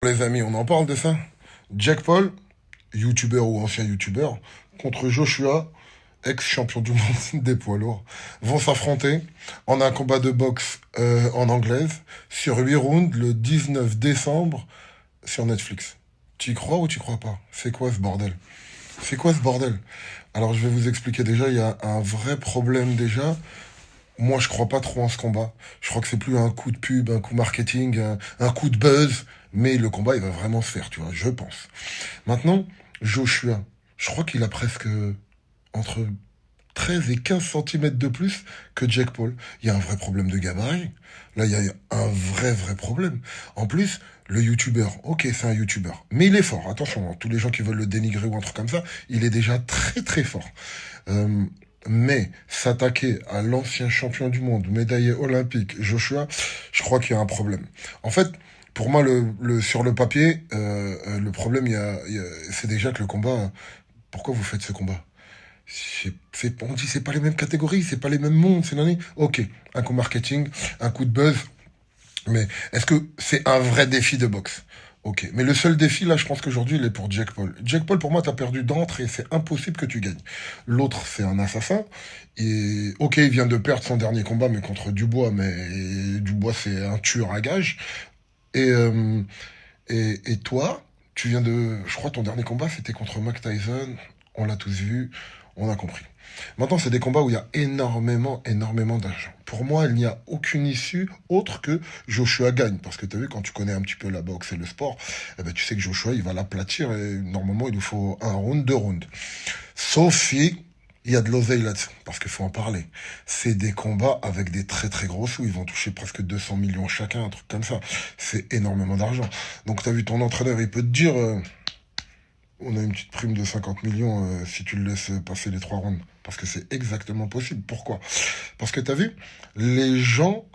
Les amis, on en parle de ça. Jack Paul, youtubeur ou ancien youtubeur, contre Joshua, ex-champion du monde des poids lourds, vont s'affronter en un combat de boxe en anglaise sur 8 rounds le 19 décembre sur Netflix. Tu y crois ou tu y crois pas? C'est quoi ce bordel? C'est quoi ce bordel? Alors je vais vous expliquer déjà, il y a un vrai problème déjà. Moi, je crois pas trop en ce combat. Je crois que c'est plus un coup de pub, un coup marketing, un coup de buzz. Mais le combat, il va vraiment se faire, tu vois, je pense. Maintenant, Joshua, je crois qu'il a presque entre 13 et 15 centimètres de plus que Jack Paul. Il y a un vrai problème de gabarit. Là, il y a un vrai problème. En plus, le youtubeur, ok, c'est un youtubeur, mais il est fort. Attention, hein, tous les gens qui veulent le dénigrer ou un truc comme ça, il est déjà très fort. Euh, mais s'attaquer à l'ancien champion du monde, médaillé olympique, Joshua, je crois qu'il y a un problème. En fait, pour moi, sur le papier, le problème, c'est déjà que le combat. Pourquoi vous faites ce combat? On dit c'est pas les mêmes catégories, c'est pas les mêmes mondes, c'est nani. Ok, un coup marketing, un coup de buzz, mais est-ce que c'est un vrai défi de boxe? Ok, mais le seul défi là, je pense qu'aujourd'hui, il est pour Jack Paul. Jack Paul, pour moi, t'as perdu d'entrée, c'est impossible que tu gagnes. L'autre, c'est un assassin. Et ok, il vient de perdre son dernier combat, mais contre Dubois, mais Dubois, c'est un tueur à gages. Et, euh, et toi, tu viens de, je crois, ton dernier combat, c'était contre Mike Tyson. On l'a tous vu, on a compris. Maintenant, c'est des combats où il y a énormément d'argent. Pour moi, il n'y a aucune issue autre que Joshua gagne. Parce que tu as vu, quand tu connais un petit peu la boxe et le sport, eh ben, tu sais que Joshua, il va l'aplatir et normalement, il lui faut un round, deux rounds. Sauf si il y a de l'oseille là-dessus. Parce qu'il faut en parler. C'est des combats avec des très gros sous. Ils vont toucher presque 200 millions chacun, un truc comme ça. C'est énormément d'argent. Donc, tu as vu ton entraîneur, il peut te dire, on a une petite prime de 50 millions si tu le laisses passer les trois rounds. Parce que c'est exactement possible. Pourquoi? Parce que t'as vu, les gens,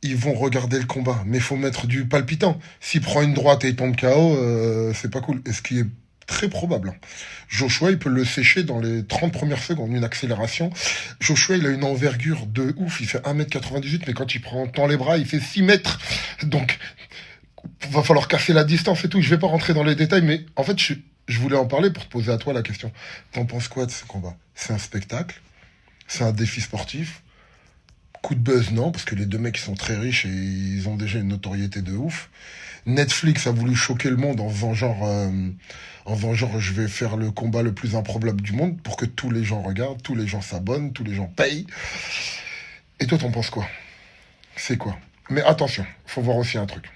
ils vont regarder le combat. Mais il faut mettre du palpitant. S'il prend une droite et il tombe KO, c'est pas cool. Et ce qui est très probable, hein. Joshua, il peut le sécher dans les 30 premières secondes, une accélération. Joshua, il a une envergure de ouf. Il fait 1m98, mais quand il prend tant les bras, il fait 6 mètres. Donc, va falloir casser la distance et tout. Je vais pas rentrer dans les détails, mais en fait, je voulais en parler pour te poser à toi la question. T'en penses quoi de ce combat? C'est un spectacle? C'est un défi sportif? Coup de buzz, non, parce que les deux mecs ils sont très riches et ils ont déjà une notoriété de ouf. Netflix a voulu choquer le monde en faisant genre, je vais faire le combat le plus improbable du monde pour que tous les gens regardent, tous les gens s'abonnent, tous les gens payent. Et toi, t'en penses quoi? C'est quoi? Mais attention, faut voir aussi un truc.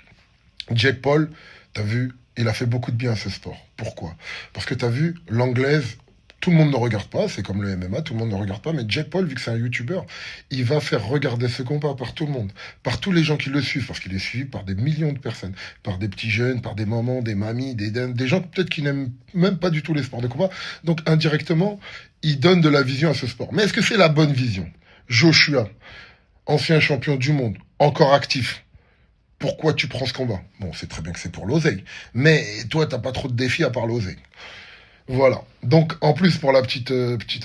Jake Paul, t'as vu, il a fait beaucoup de bien à ce sport. Pourquoi? Parce que t'as vu, l'anglaise, tout le monde ne regarde pas, c'est comme le MMA, tout le monde ne regarde pas, mais Jake Paul, vu que c'est un YouTuber, il va faire regarder ce combat par tout le monde, par tous les gens qui le suivent, parce qu'il est suivi par des millions de personnes, par des petits jeunes, par des mamans, des mamies, des gens peut-être qui n'aiment même pas du tout les sports de combat. Donc indirectement, il donne de la vision à ce sport. Mais est-ce que c'est la bonne vision? Joshua, ancien champion du monde, encore actif, pourquoi tu prends ce combat? Bon, c'est très bien que c'est pour l'oseille. Mais toi, t'as pas trop de défis à part l'oseille. Voilà. Donc, en plus, pour la petite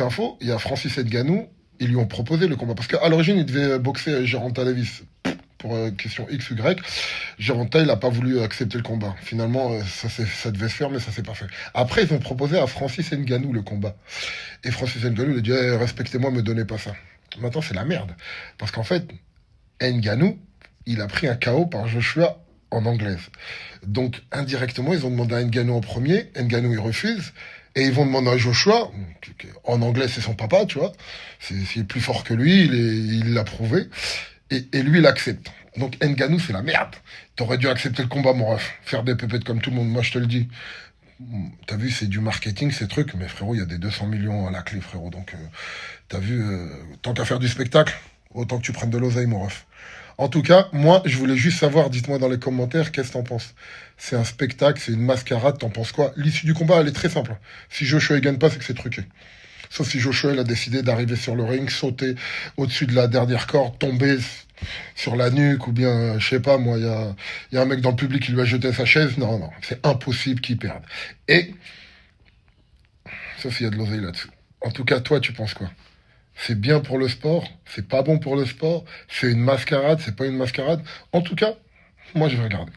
info, il y a Francis Ngannou. Ils lui ont proposé le combat. Parce qu'à l'origine, il devait boxer Gervonta Davis. Pour question X ou Y. Gervonta, il n'a pas voulu accepter le combat. Finalement, ça devait se faire, mais ça s'est pas fait. Après, ils ont proposé à Francis Ngannou le combat. Et Francis Ngannou, il a dit, eh, respectez-moi, me donnez pas ça. Maintenant, c'est la merde. Parce qu'en fait, Ngannou, il a pris un KO par Joshua en anglaise. Donc, indirectement, ils ont demandé à Ngannou en premier. Ngannou, il refuse. Et ils vont demander à Joshua, en anglais, c'est son papa, tu vois. C'est plus fort que lui, il l'a prouvé. Et lui, il accepte. Donc, Ngannou, c'est la merde. T'aurais dû accepter le combat, mon ref. Faire des pépettes comme tout le monde, moi, je te le dis. T'as vu, c'est du marketing, ces trucs. Mais frérot, il y a des 200 millions à la clé, frérot. Donc, t'as vu, tant qu'à faire du spectacle, autant que tu prennes de l'oseille, mon ref. En tout cas, moi, je voulais juste savoir, dites-moi dans les commentaires, qu'est-ce que t'en penses? C'est un spectacle, c'est une mascarade, t'en penses quoi? L'issue du combat, elle est très simple. Si Joshua il gagne pas, c'est que c'est truqué. Sauf si Joshua il a décidé d'arriver sur le ring, sauter au-dessus de la dernière corde, tomber sur la nuque, ou bien, je sais pas, moi, il y a un mec dans le public qui lui a jeté sa chaise. Non, c'est impossible qu'il perde. Et, sauf s'il y a de l'oseille là-dessus. En tout cas, toi, tu penses quoi? C'est bien pour le sport, c'est pas bon pour le sport, c'est une mascarade, c'est pas une mascarade. En tout cas, moi je vais regarder.